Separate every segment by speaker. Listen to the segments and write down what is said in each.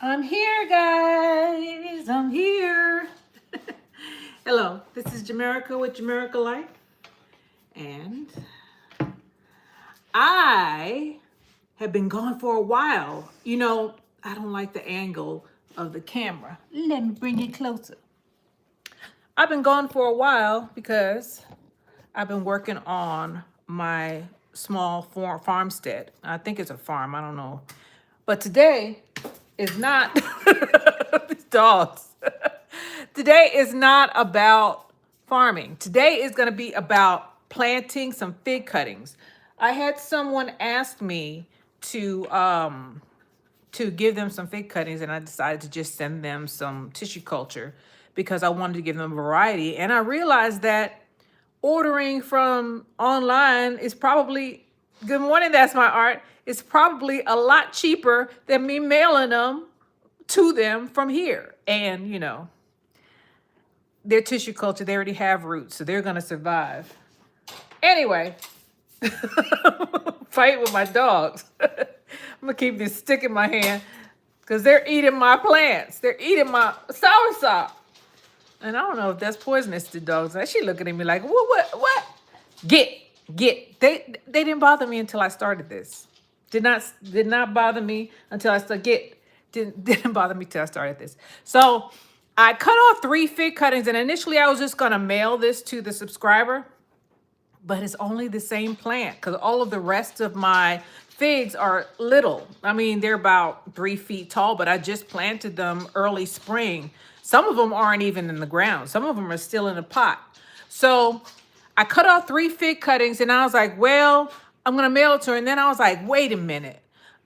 Speaker 1: I'm here, guys. I'm here. Hello, this is Jamerica with Jamerica Life. And I have been gone for a while. I don't like the angle of the camera. Let me bring it closer. I've been gone for a while because I've been working on my small farmstead. I think it's a farm. I don't know. But today is not these dogs. Today is not about farming. Today is going to be about planting some fig cuttings. I had someone ask me to give them some fig cuttings, and I decided to just send them some tissue culture because I wanted to give them variety. And I realized that ordering from online is probably, good morning, that's my art, it's probably a lot cheaper than me mailing them to them from here. And their tissue culture, they already have roots, so they're gonna survive. Anyway, fight with my dogs. I'm gonna keep this stick in my hand because they're eating my plants. They're eating my soursop. And I don't know if that's poisonous to dogs. She looking at me like, what? Get. They didn't bother me until I started this. Did not bother me until I started didn't bother me till I started this. So I cut off 3 fig cuttings, and initially I was just gonna mail this to the subscriber, but it's only the same plant because all of the rest of my figs are little. I mean, they're about 3 feet tall, but I just planted them early spring. Some of them aren't even in the ground. Some of them are still in a pot. So I cut off 3 fig cuttings, and I was like, well, I'm going to mail it to her. And then I was like, wait a minute.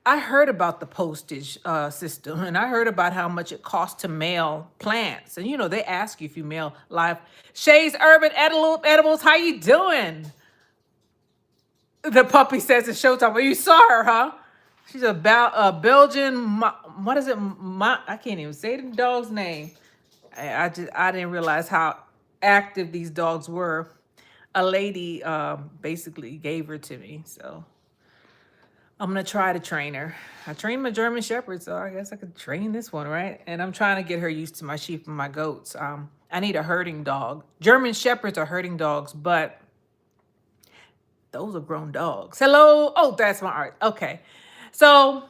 Speaker 1: I heard about the postage system, and I heard about how much it costs to mail plants. And, they ask you if you mail live. Shay's Urban Edibles, how you doing? The puppy says it's showtime. Well, you saw her, huh? She's a Belgian, what is it? I can't even say the dog's name. I didn't realize how active these dogs were. A lady basically gave her to me, so I'm gonna try to train her. I trained my German Shepherd, so I guess I could train this one, right? And I'm trying to get her used to my sheep and my goats. I need a herding dog. German Shepherds are herding dogs, but those are grown dogs. Hello. Oh, that's my art. Okay. So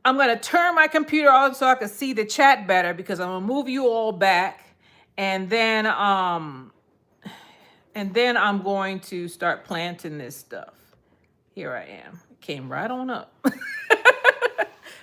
Speaker 1: I'm going to turn my computer on so I can see the chat better because I'm going to move you all back. And then I'm going to start planting this stuff. Here I am. It came right on up.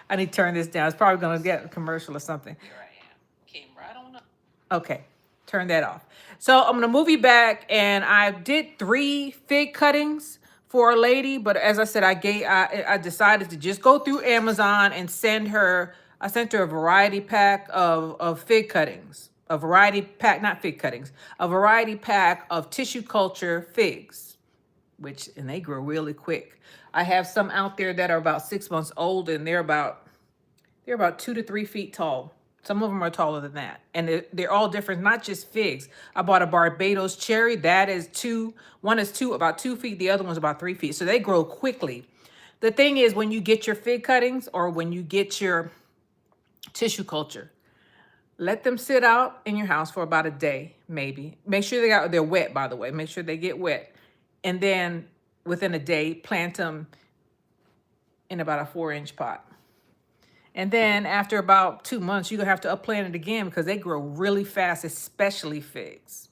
Speaker 1: I need to turn this down. It's probably going to get a commercial or something. Here I am. Came right on up. Okay. Turn that off. So I'm going to move you back, and I did 3 fig cuttings for a lady, but as I said, I decided to just go through Amazon and sent her a variety pack of fig cuttings, a variety pack, not fig cuttings, a variety pack of tissue culture figs, and they grow really quick. I have some out there that are about 6 months old, and they're about 2 to 3 feet tall. Some of them are taller than that. And they're all different, not just figs. I bought a Barbados cherry. That is one is about 2 feet. The other one's about 3 feet. So they grow quickly. The thing is, when you get your fig cuttings or when you get your tissue culture, let them sit out in your house for about a day, maybe. Make sure they're wet, by the way. Make sure they get wet. And then within a day, plant them in about a 4-inch pot. And then after about 2 months, you're going to have to upplant it again because they grow really fast, especially figs.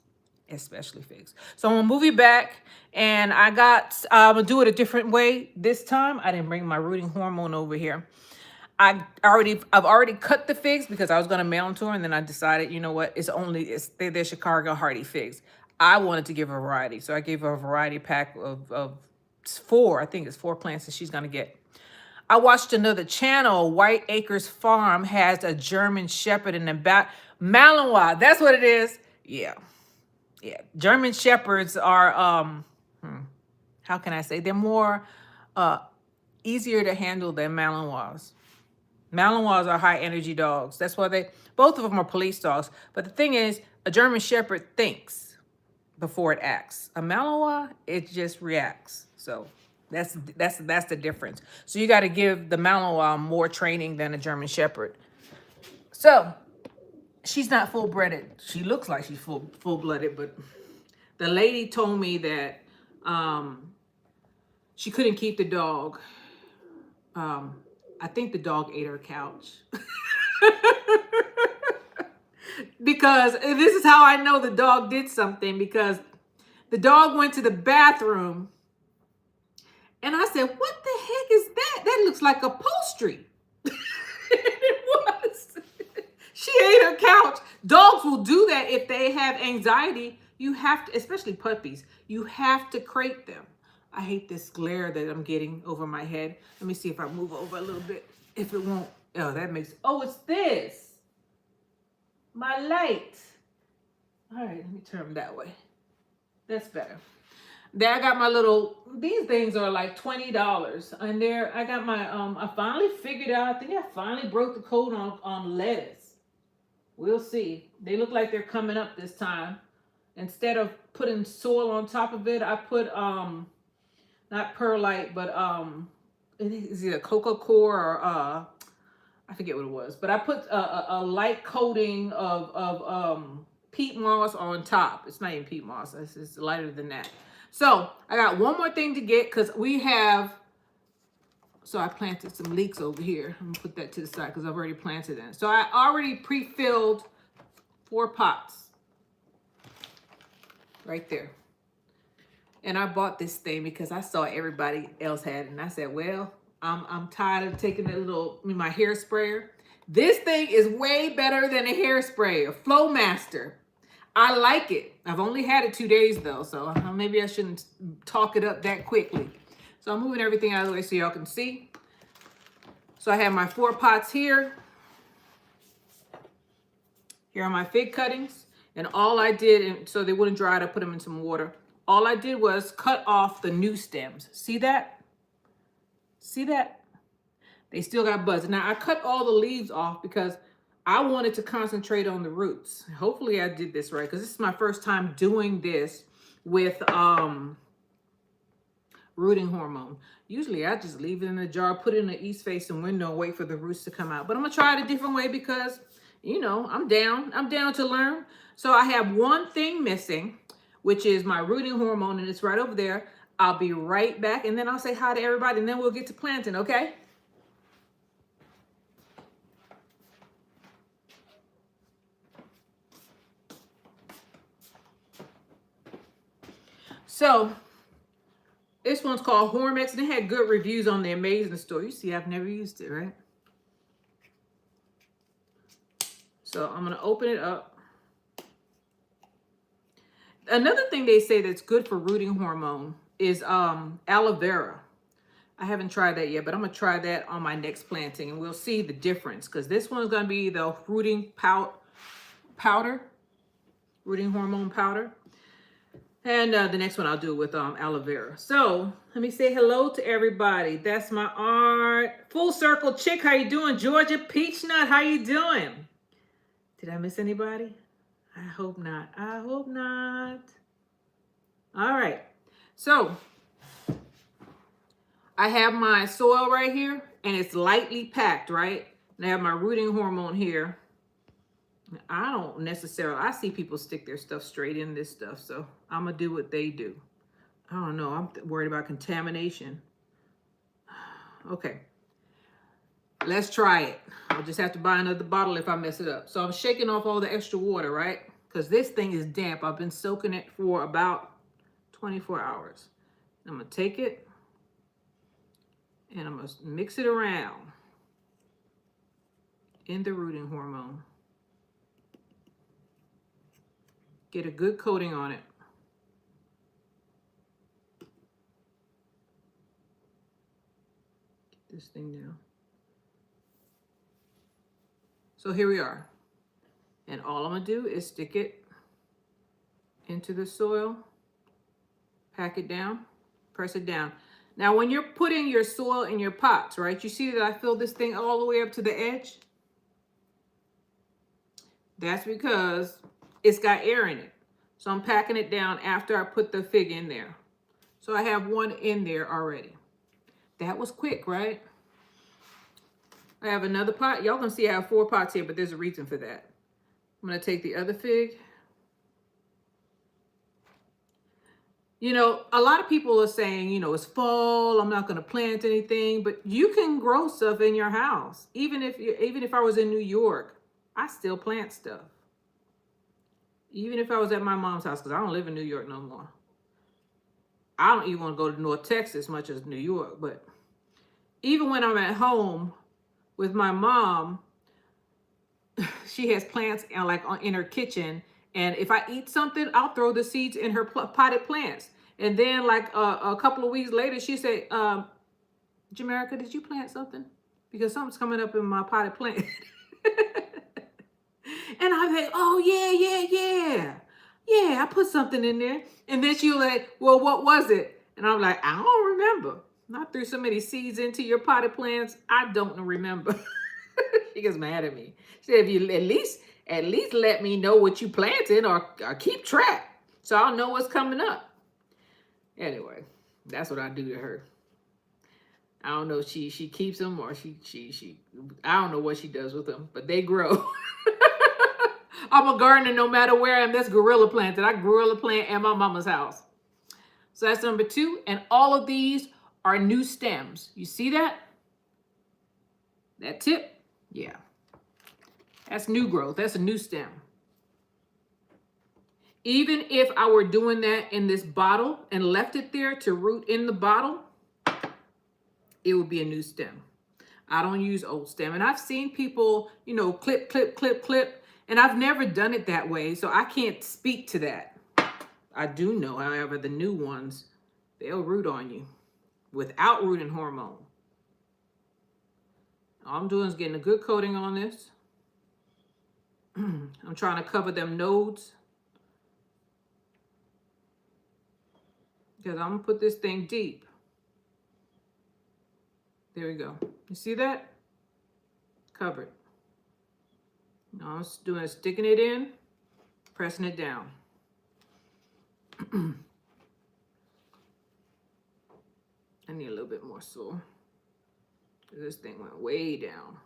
Speaker 1: So I'm going to move you back, and I'm going to do it a different way this time. I didn't bring my rooting hormone over here. I've already cut the figs because I was going to mail them to her, and then I decided, you know what, they're Chicago hardy figs. I wanted to give her a variety, so I gave her a variety pack of 4. I think it's 4 plants that she's going to get. I watched another channel, White Acres Farm, has a German Shepherd in the back. Malinois, that's what it is. Yeah. German Shepherds are, how can I say? They're more easier to handle than Malinois. Malinois are high energy dogs. That's why both of them are police dogs. But the thing is, a German Shepherd thinks before it acts. A Malinois, it just reacts. So that's the difference. So you got to give the Malinois more training than a German Shepherd. So she's not full-blooded. She looks like she's full-blooded, but the lady told me that she couldn't keep the dog. I think the dog ate her couch. Because this is how I know the dog did something, because the dog went to the bathroom and I said, what the heck is that? That looks like upholstery. It was. She ate her couch. Dogs will do that if they have anxiety. You have to, especially puppies, you have to crate them. I hate this glare that I'm getting over my head. Let me see if I move over a little bit. If it won't, oh, that makes, oh, it's this. My light. All right, let me turn them that way. That's better. There I got my little, these things are like $20. And there I got my, I finally figured out, I think I finally broke the code on lettuce. We'll see. They look like they're coming up this time. Instead of putting soil on top of it, I put, not perlite, but, is it a cocoa core or, I forget what it was, but I put a light coating of peat moss on top. It's not even peat moss. It's lighter than that. So I got one more thing to get, because we have, so I planted some leeks over here. I'm gonna put that to the side because I've already planted it. So I already pre-filled 4 pots right there. And I bought this thing because I saw everybody else had it. And I said, well, I'm tired of taking that little, my hair sprayer. This thing is way better than a hair sprayer, Flowmaster. I like it. I've only had it 2 days though, so maybe I shouldn't talk it up that quickly. So I'm moving everything out of the way so y'all can see. So I have my 4 pots here. Here are my fig cuttings. And all I did, and so they wouldn't dry, I put them in some water. All I did was cut off the new stems. See that? See that? They still got buds. Now I cut all the leaves off because I wanted to concentrate on the roots. Hopefully I did this right, because this is my first time doing this with rooting hormone. Usually I just leave it in a jar, put it in the east facing window, wait for the roots to come out. But I'm gonna try it a different way because, you know, I'm down to learn. So I have one thing missing, which is my rooting hormone, and it's right over there. I'll be right back, and then I'll say hi to everybody, and then we'll get to planting, okay? So this one's called Hormex, and it had good reviews on the Amazing Store. You see, I've never used it, right? So I'm gonna open it up. Another thing they say that's good for rooting hormone is aloe vera. I haven't tried that yet, but I'm gonna try that on my next planting, and we'll see the difference, because this one's gonna be the rooting powder, rooting hormone powder. And the next one I'll do with aloe vera. So let me say hello to everybody. That's my art. Full Circle Chick, how you doing? Georgia Peachnut, how you doing? Did I miss anybody? I hope not. I hope not. All right. So I have my soil right here, and it's lightly packed, right? And I have my rooting hormone here. I don't necessarily, I see people stick their stuff straight in this stuff, so I'm gonna do what they do. I don't know, I'm worried about contamination. Okay, let's try it. I'll just have to buy another bottle if I mess it up. So I'm shaking off all the extra water, right? Because this thing is damp. I've been soaking it for about 24 hours. I'm gonna take it and I'm gonna mix it around in the rooting hormone. Get a good coating on it. Get this thing down. So here we are. And all I'm gonna do is stick it into the soil, pack it down, press it down. Now, when you're putting your soil in your pots, right, you see that I filled this thing all the way up to the edge? That's because it's got air in it. So I'm packing it down after I put the fig in there. So I have one in there already. That was quick, right? I have another pot. Y'all gonna see I have 4 pots here, but there's a reason for that. I'm gonna take the other fig. You know, a lot of people are saying, you know, it's fall, I'm not going to plant anything, but you can grow stuff in your house. Even if I was in New York, I still plant stuff. Even if I was at my mom's house, because I don't live in New York no more. I don't even want to go to North Texas much as New York, but even when I'm at home with my mom, she has plants in her kitchen, and if I eat something, I'll throw the seeds in her potted plants. And then like a couple of weeks later, she said, Jamerica, did you plant something? Because something's coming up in my potted plant. And I'm like, oh yeah. Yeah, I put something in there. And then she'll like, well, what was it? And I'm like, I don't remember. I threw so many seeds into your potted plants, I don't remember. She gets mad at me. She said, if you at least let me know what you planted or keep track so I'll know what's coming up. Anyway, that's what I do to her. I don't know if she keeps them or she I don't know what she does with them, but they grow. I'm a gardener no matter where I am. That's gorilla planted. I gorilla plant at my mama's house. So that's number 2. And all of these are new stems. You see that? That tip? Yeah. That's new growth. That's a new stem. Even if I were doing that in this bottle and left it there to root in the bottle, it would be a new stem. I don't use old stem. And I've seen people, you know, clip. And I've never done it that way, so I can't speak to that. I do know, however, the new ones, they'll root on you without rooting hormone. All I'm doing is getting a good coating on this. I'm trying to cover them nodes, because I'm going to put this thing deep. There we go. You see that? Covered. Now I'm doing is sticking it in, pressing it down. I need a little bit more soil. This thing went way down.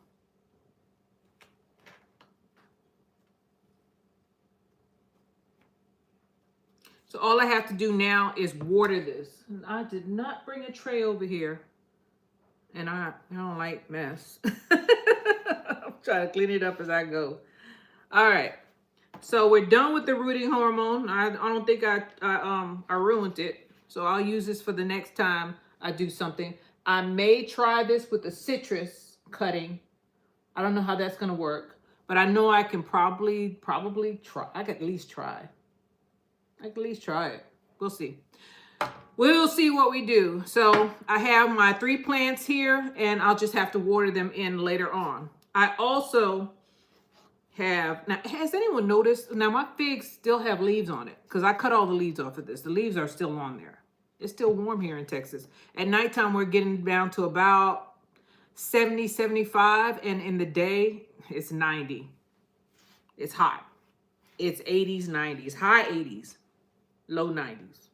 Speaker 1: So all I have to do now is water this. And I did not bring a tray over here. And I don't like mess. I'm trying to clean it up as I go. All right. So we're done with the rooting hormone. I don't think I ruined it. So I'll use this for the next time I do something. I may try this with the citrus cutting. I don't know how that's going to work, but I know I can probably try. I could at least try. I could at least try it. We'll see. We'll see what we do. So I have my 3 plants here, and I'll just have to water them in later on. I also have, now has anyone noticed, now my figs still have leaves on it because I cut all the leaves off of this. The leaves are still on there. It's still warm here in Texas. At nighttime, we're getting down to about 70, 75, and in the day, it's 90. It's hot. It's 80s, 90s, high 80s, low 90s.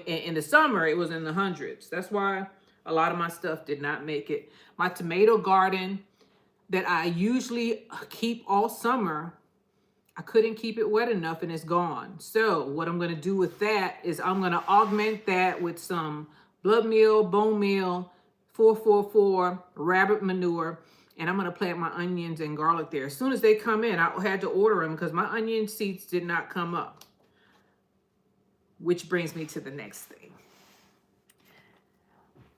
Speaker 1: In the summer, it was in the hundreds. That's why a lot of my stuff did not make it. My tomato garden that I usually keep all summer, I couldn't keep it wet enough and it's gone. So what I'm going to do with that is I'm going to augment that with some blood meal, bone meal, 444, rabbit manure, and I'm going to plant my onions and garlic there. As soon as they come in, I had to order them because my onion seeds did not come up. Which brings me to the next thing.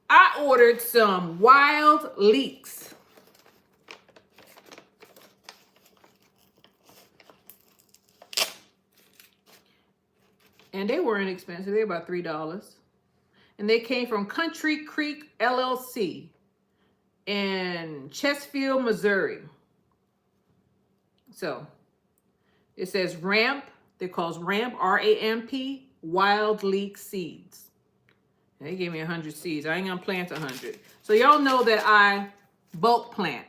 Speaker 1: I ordered some wild leeks. And they weren't expensive. They were about $3. And they came from Country Creek LLC in Chesterfield, Missouri. So it says RAMP. They're called RAMP, R-A-M-P, wild leek seeds. And they gave me 100 seeds. I ain't gonna plant 100. So y'all know that I bulk plant.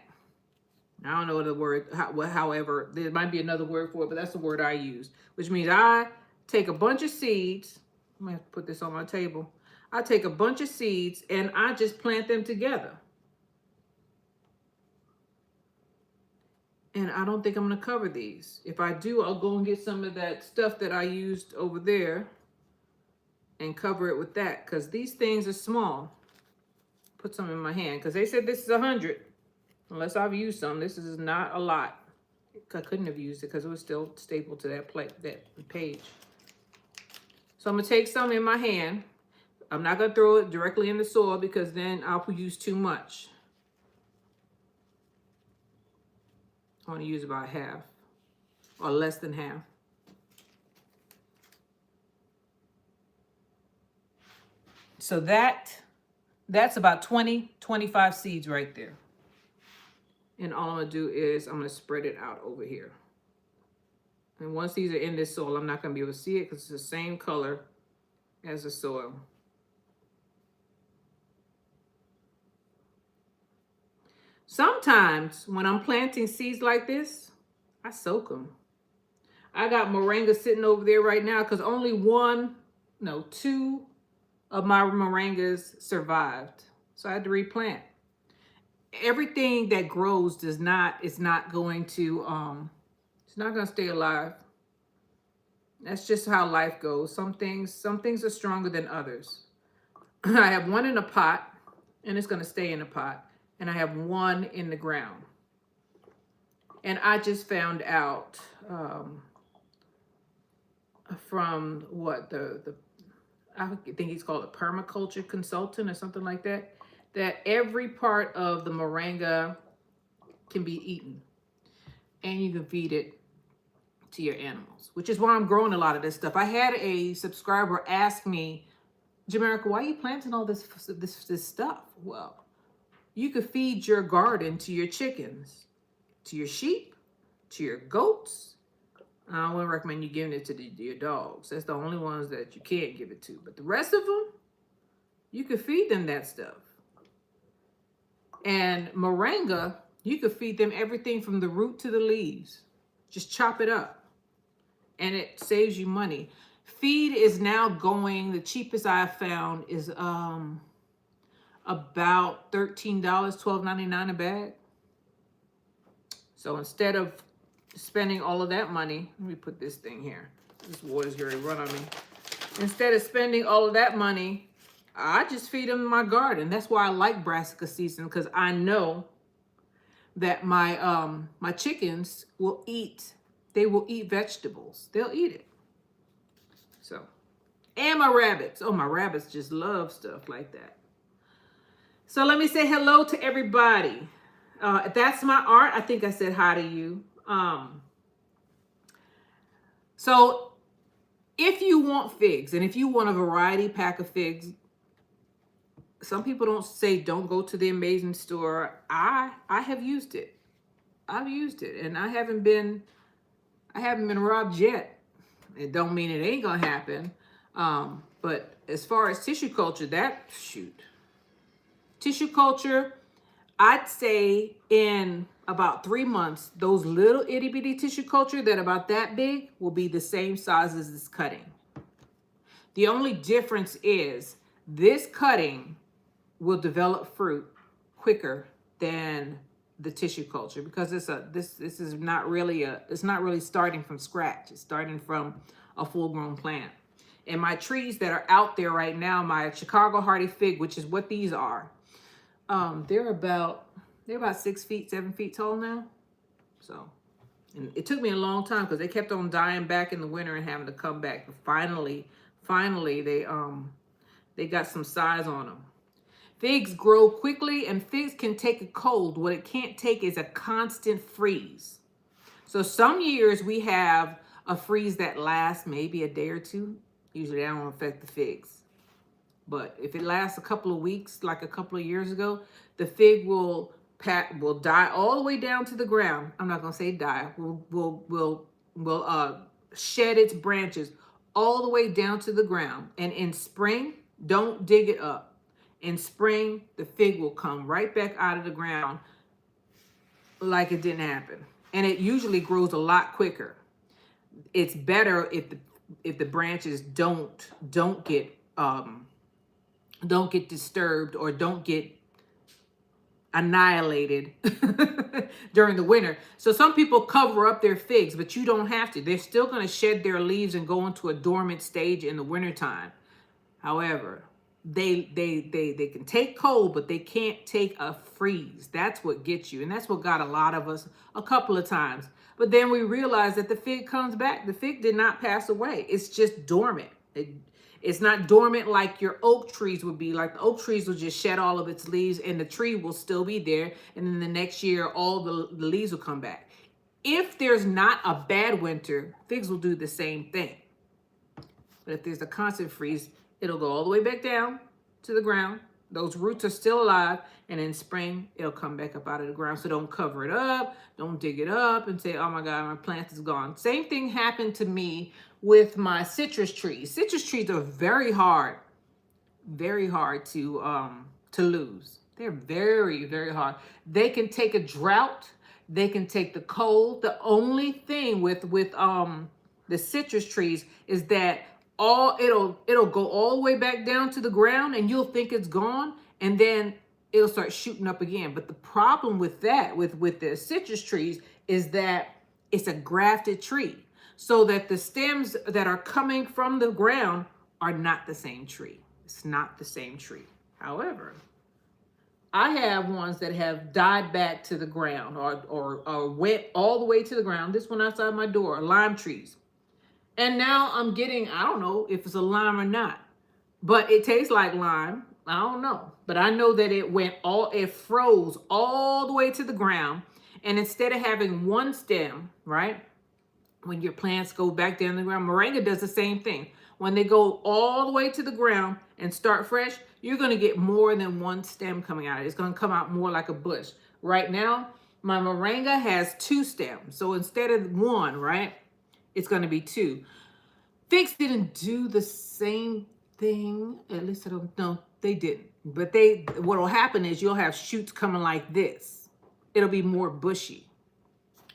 Speaker 1: I don't know the word, however, there might be another word for it, but that's the word I use, which means I take a bunch of seeds. I'm gonna put this on my table. I take a bunch of seeds and I just plant them together. And I don't think I'm going to cover these. If I do, I'll go and get some of that stuff that I used over there and cover it with that, because these things are small. Put some in my hand, because they said this is 100. Unless I've used some, this is not a lot. I couldn't have used it because it was still stapled to that page. So I'm going to take some in my hand. I'm not going to throw it directly in the soil because then I'll use too much. I want to use about half or less than half. So that's about 25 seeds right there. And all I'm going to do is I'm going to spread it out over here. And once these are in this soil, I'm not going to be able to see it because it's the same color as the soil. Sometimes when I'm planting seeds like this, I soak them. I got moringa sitting over there right now because only two of my moringas survived. So I had to replant. Everything that grows is not going to stay alive. That's just how life goes. Some things are stronger than others. I have one in a pot, and it's going to stay in a pot. And I have one in the ground. And I just found out from I think he's called a permaculture consultant or something like that, that every part of the moringa can be eaten. And you can feed it to your animals, which is why I'm growing a lot of this stuff. I had a subscriber ask me, Jamerica, why are you planting all this stuff? Well, you could feed your garden to your chickens, to your sheep, to your goats. I wouldn't recommend you giving it to your dogs. That's the only ones that you can't give it to. But the rest of them, you could feed them that stuff. And moringa, you could feed them everything from the root to the leaves. Just chop it up. And it saves you money. Feed is now going, the cheapest I've found is about $13, $12.99 a bag. So instead of spending all of that money, let me put this thing here. This water's going to run on me. Instead of spending all of that money, I just feed them in my garden. That's why I like brassica season, because I know that my my chickens will eat. They will eat vegetables. They'll eat it. So, and my rabbits. Oh, my rabbits just love stuff like that. So let me say hello to everybody. That's my art. I think I said hi to you. So if you want figs, and if you want a variety pack of figs, some people don't say don't go to the Amazing store. I have used it. I've used it, and I haven't been robbed yet. It don't mean it ain't gonna happen. But as far as tissue culture, tissue culture, I'd say in about 3 months, those little itty bitty tissue culture that are about that big will be the same size as this cutting. The only difference is this cutting will develop fruit quicker than the tissue culture, because it's not really starting from scratch. It's starting from a full-grown plant. And my trees that are out there right now, my Chicago Hardy fig, which is what these are, they're about 6 feet, 7 feet tall now. So, and it took me a long time because they kept on dying back in the winter and having to come back. But finally, they got some size on them. Figs grow quickly, and figs can take a cold. What it can't take is a constant freeze. So some years we have a freeze that lasts maybe a day or two. Usually that don't affect the figs. But if it lasts a couple of weeks, like a couple of years ago, the fig will die all the way down to the ground. I'm not gonna say die. Will shed its branches all the way down to the ground. And in spring, don't dig it up. In spring, the fig will come right back out of the ground like it didn't happen. And it usually grows a lot quicker. It's better if the branches don't get disturbed or don't get, annihilated during the winter. So some people cover up their figs, but you don't have to. They're still going to shed their leaves and go into a dormant stage in the wintertime. However, they can take cold, but they can't take a freeze. That's what gets you. And that's what got a lot of us a couple of times. But then we realize that the fig comes back. The fig did not pass away. It's just dormant. It's not dormant like your oak trees would be. Like the oak trees will just shed all of its leaves and the tree will still be there. And then the next year, all the leaves will come back. If there's not a bad winter, figs will do the same thing. But if there's a constant freeze, it'll go all the way back down to the ground. Those roots are still alive. And in spring, it'll come back up out of the ground. So don't cover it up. Don't dig it up and say, oh my God, my plant is gone. Same thing happened to me with my citrus trees. Citrus trees are very hard to lose. They're very, very hard. They can take a drought. They can take the cold. The only thing with the citrus trees is that it'll go all the way back down to the ground and you'll think it's gone, and then it'll start shooting up again. But the problem with that, with the citrus trees, is that it's a grafted tree, so that the stems that are coming from the ground are not the same tree. It's not the same tree. However, I have ones that have died back to the ground or went all the way to the ground. This one outside my door, lime trees. And now I'm getting, I don't know if it's a lime or not, but it tastes like lime. I don't know. But I know that it froze all the way to the ground. And instead of having one stem, right? When your plants go back down the ground, moringa does the same thing. When they go all the way to the ground and start fresh, you're going to get more than one stem coming out. It's going to come out more like a bush. Right now, my moringa has 2 stems. So instead of 1, right, it's going to be 2. Figs didn't do the same thing. At least I don't know. They didn't. But what will happen is you'll have shoots coming like this. It'll be more bushy.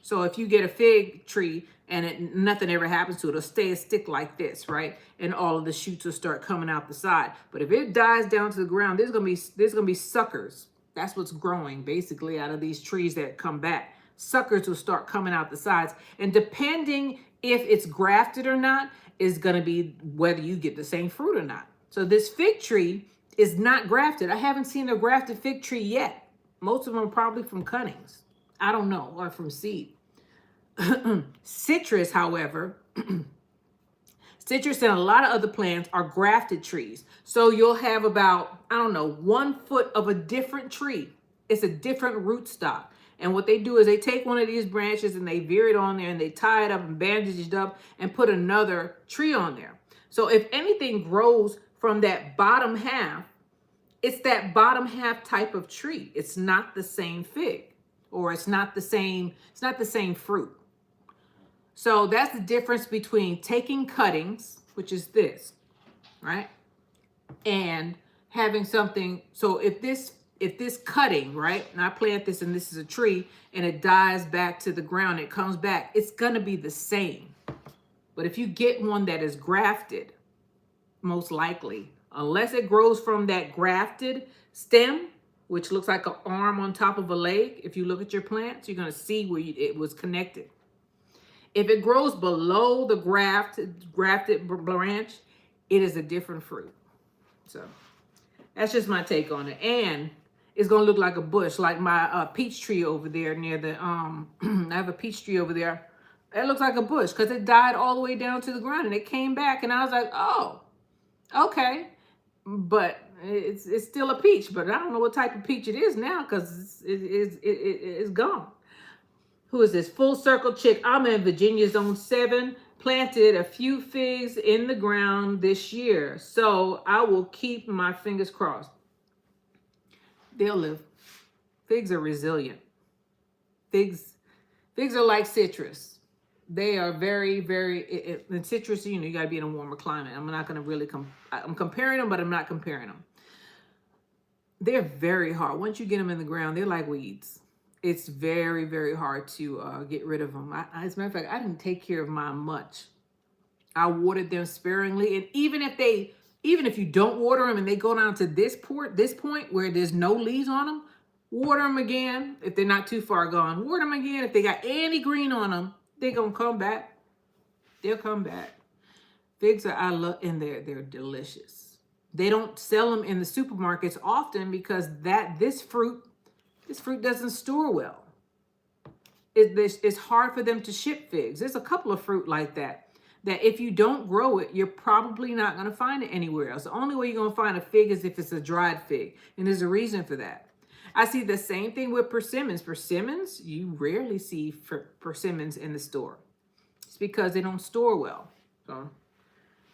Speaker 1: So if you get a fig tree and nothing ever happens to it, it'll stay a stick like this, right? And all of the shoots will start coming out the side. But if it dies down to the ground, there's gonna be suckers. That's what's growing basically out of these trees that come back. Suckers will start coming out the sides. And depending if it's grafted or not, is gonna be whether you get the same fruit or not. So this fig tree is not grafted. I haven't seen a grafted fig tree yet. Most of them are probably from cuttings. I don't know, or from seed. Citrus, however, citrus and a lot of other plants are grafted trees. So you'll have about, I don't know, 1 foot of a different tree. It's a different rootstock. And what they do is they take one of these branches and they veer it on there and they tie it up and bandage it up and put another tree on there. So if anything grows from that bottom half, it's that bottom half type of tree. It's not the same fig, or it's not the same fruit. So that's the difference between taking cuttings, which is this, right? And having something. So if this cutting, right, and I plant this and this is a tree and it dies back to the ground, it comes back, it's going to be the same. But if you get one that is grafted, most likely, unless it grows from that grafted stem, which looks like an arm on top of a leg, if you look at your plants, you're going to see where it was connected. If it grows below the grafted branch, it is a different fruit. So that's just my take on it. And it's going to look like a bush, like my peach tree over there near the, I have a peach tree over there. It looks like a bush because it died all the way down to the ground and it came back and I was like, oh, okay. But it's still a peach, but I don't know what type of peach it is now because it's gone. Who is this? Full Circle Chick. I'm in Virginia Zone 7. Planted a few figs in the ground this year. So I will keep my fingers crossed. They'll live. Figs are resilient. Figs are like citrus. They are very, very, in citrus, you got to be in a warmer climate. I'm not going to really, I'm comparing them, but I'm not comparing them. They're very hard. Once you get them in the ground, they're like weeds. It's very, very hard to get rid of them. As a matter of fact, I didn't take care of mine much. I watered them sparingly. And even if you don't water them and they go down to this point where there's no leaves on them, Water them again if they're not too far gone. Water them again. If they got any green on them, they're going to come back. They'll come back. Figs are, I love, and they're delicious. They don't sell them in the supermarkets often because this fruit doesn't store well. It's hard for them to ship figs. There's a couple of fruit like that if you don't grow it, you're probably not going to find it anywhere else. The only way you're going to find a fig is if it's a dried fig, and there's a reason for that. I see the same thing with persimmons. Persimmons, you rarely see persimmons in the store. It's because they don't store well. So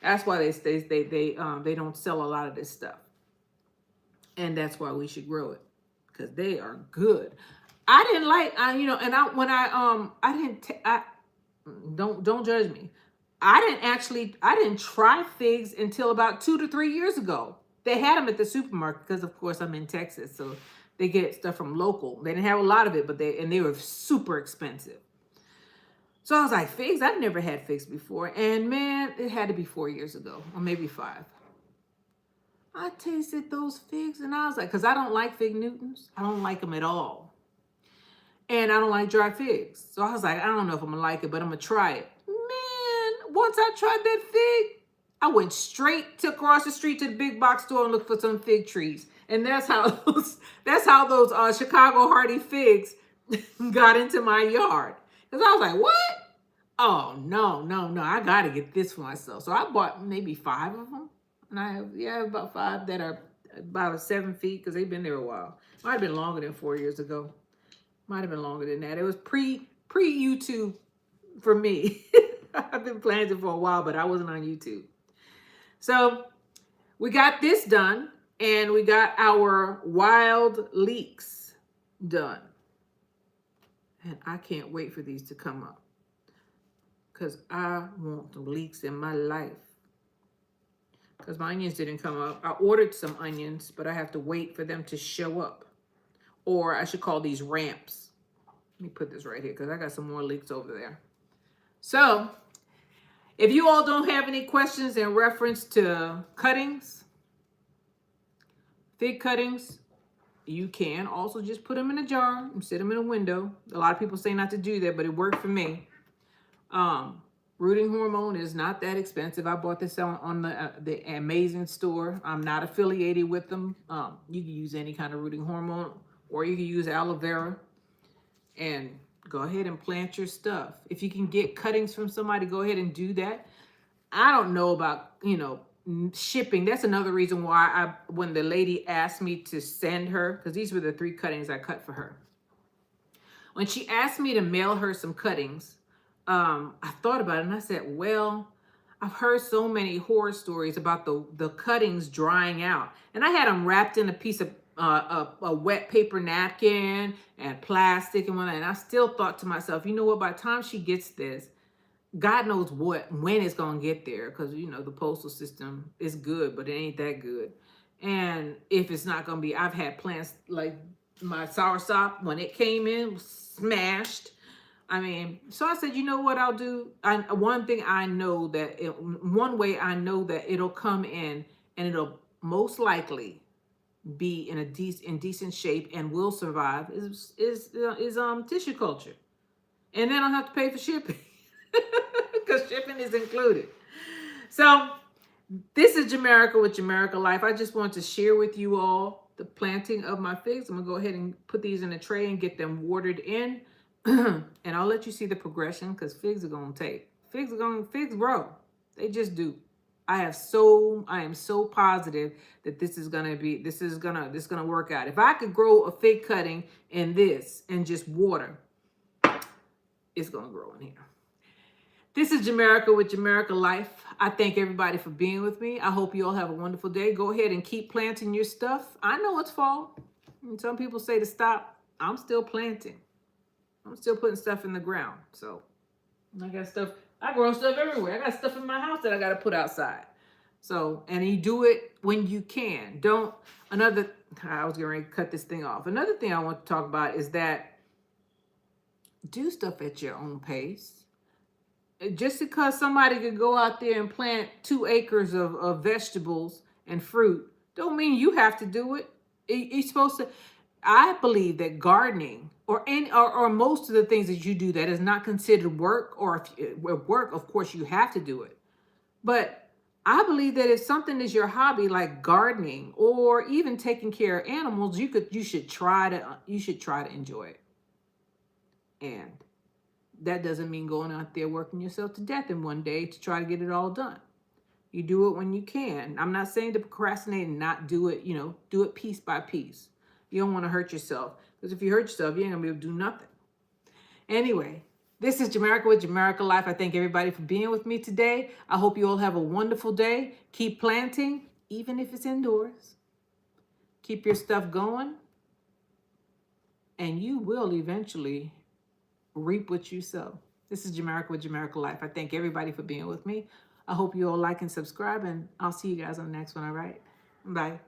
Speaker 1: that's why they don't sell a lot of this stuff, and that's why we should grow it because they are good. I didn't like, don't judge me. I didn't try figs until about 2 to 3 years ago. They had them at the supermarket because, of course, I'm in Texas, so they get stuff from local. They didn't have a lot of it, but they were super expensive. So I was like, figs? I've never had figs before. And man, it had to be 4 years ago, or maybe 5. I tasted those figs and I was like, because I don't like fig Newtons. I don't like them at all. And I don't like dry figs. So I was like, I don't know if I'm going to like it, but I'm going to try it. Man, once I tried that fig, I went straight to across the street to the big box store and looked for some fig trees. And that's how those Chicago Hardy figs got into my yard. Because I was like, what? Oh, no. I got to get this for myself. So I bought maybe 5 of them. And I have about 5 that are about 7 feet because they've been there a while. Might have been longer than 4 years ago. Might have been longer than that. It was pre-YouTube for me. I've been planting for a while, but I wasn't on YouTube. So we got this done, and we got our wild leeks done. And I can't wait for these to come up because I want the leeks in my life. Because my onions didn't come up. I ordered some onions, but I have to wait for them to show up. Or I should call these ramps. Let me put this right here because I got some more leeks over there. So, if you all don't have any questions in reference to cuttings, fig cuttings, you can also just put them in a jar and sit them in a window. A lot of people say not to do that, but it worked for me. Rooting hormone is not that expensive. I bought this on the Amazing store. I'm not affiliated with them. You can use any kind of rooting hormone, or you can use aloe vera, and go ahead and plant your stuff. If you can get cuttings from somebody, go ahead and do that. I don't know about, shipping. That's another reason why when the lady asked me to send her, because these were the 3 cuttings I cut for her. When she asked me to mail her some cuttings, I thought about it and I said, well, I've heard so many horror stories about the cuttings drying out. And I had them wrapped in a piece of a wet paper napkin and plastic and whatnot. And I still thought to myself, you know what, by the time she gets this, God knows when it's going to get there. Because, the postal system is good, but it ain't that good. And if it's not going to be, I've had plants like my soursop, when it came in, was smashed. So I said, you know what I'll do? One way I know that it'll come in and it'll most likely be in decent shape and will survive is tissue culture. And then I'll have to pay for shipping because shipping is included. So this is Jamerica with Jamerica Life. I just want to share with you all the planting of my figs. I'm gonna go ahead and put these in a tray and get them watered in. And I'll let you see the progression because figs are gonna take. Figs grow. They just do. I am so positive that this is gonna work out. If I could grow a fig cutting in this and just water, it's gonna grow in here. This is Jamerica with Jamerica Life. I thank everybody for being with me. I hope you all have a wonderful day. Go ahead and keep planting your stuff. I know it's fall. And some people say to stop. I'm still planting. I'm still putting stuff in the ground. So I got stuff. I grow stuff everywhere. I got stuff in my house that I got to put outside. So, and you do it when you can. I was going to cut this thing off. Another thing I want to talk about is that do stuff at your own pace. Just because somebody could go out there and plant 2 acres of vegetables and fruit, don't mean you have to do it. You're supposed to. I believe that gardening or most of the things that you do that is not considered work, or if work, of course you have to do it. But I believe that if something is your hobby, like gardening or even taking care of animals, you should try to enjoy it. And that doesn't mean going out there working yourself to death in one day to try to get it all done. You do it when you can. I'm not saying to procrastinate and not do it, do it piece by piece. You don't want to hurt yourself, because if you hurt yourself, you ain't gonna be able to do nothing. Anyway, this is Jamerica with Jamerica Life. I thank everybody for being with me today. I hope you all have a wonderful day. Keep planting, even if it's indoors. Keep your stuff going, and you will eventually reap what you sow. This is Jamerica with Jamerica Life. I thank everybody for being with me. I hope you all like and subscribe, and I'll see you guys on the next one, all right? Bye.